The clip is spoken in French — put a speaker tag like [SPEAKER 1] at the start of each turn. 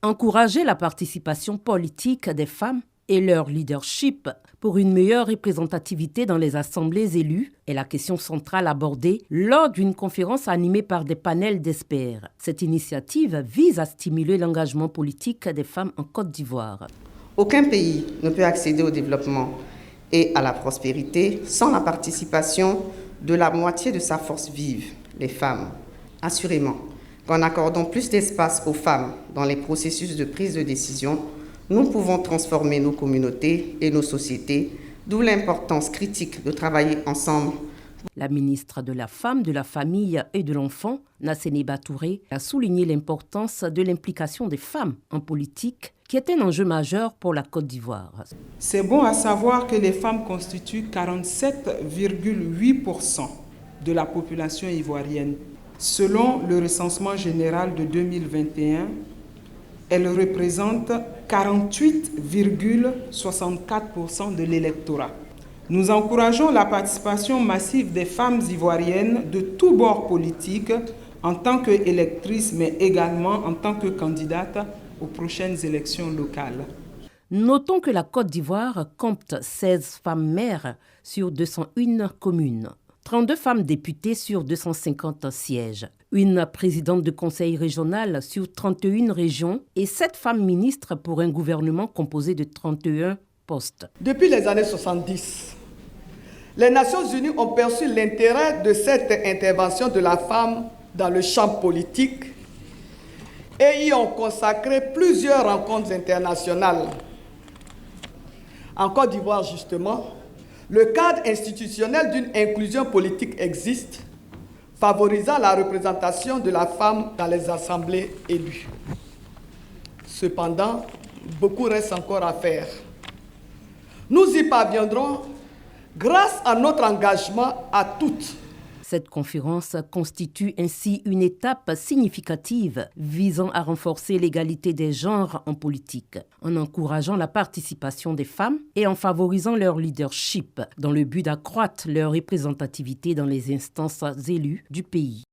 [SPEAKER 1] Encourager la participation politique des femmes et leur leadership pour une meilleure représentativité dans les assemblées élues est la question centrale abordée lors d'une conférence animée par des panels d'experts. Cette initiative vise à stimuler l'engagement politique des femmes en Côte d'Ivoire.
[SPEAKER 2] Aucun pays ne peut accéder au développement et à la prospérité sans la participation de la moitié de sa force vive, les femmes. Assurément, qu'en accordant plus d'espace aux femmes dans les processus de prise de décision, nous pouvons transformer nos communautés et nos sociétés, d'où l'importance critique de travailler ensemble.
[SPEAKER 1] La ministre de la Femme, de la Famille et de l'Enfant, Nassénéba Touré, a souligné l'importance de l'implication des femmes en politique, qui est un enjeu majeur pour la Côte d'Ivoire.
[SPEAKER 3] C'est bon à savoir que les femmes constituent 47,8% de la population ivoirienne. Selon le recensement général de 2021, elles représentent 48,64% de l'électorat. Nous encourageons la participation massive des femmes ivoiriennes de tous bords politiques en tant qu'électrices, mais également en tant que candidates aux prochaines élections locales.
[SPEAKER 1] Notons que la Côte d'Ivoire compte 16 femmes maires sur 201 communes, 32 femmes députées sur 250 sièges, une présidente de conseil régional sur 31 régions et 7 femmes ministres pour un gouvernement composé de 31 postes.
[SPEAKER 4] Depuis les années 70, les Nations Unies ont perçu l'intérêt de cette intervention de la femme dans le champ politique et y ont consacré plusieurs rencontres internationales. En Côte d'Ivoire, justement, le cadre institutionnel d'une inclusion politique existe, favorisant la représentation de la femme dans les assemblées élues. Cependant, beaucoup reste encore à faire. Nous y parviendrons grâce à notre engagement à toutes.
[SPEAKER 1] Cette conférence constitue ainsi une étape significative visant à renforcer l'égalité des genres en politique, en encourageant la participation des femmes et en favorisant leur leadership dans le but d'accroître leur représentativité dans les instances élues du pays.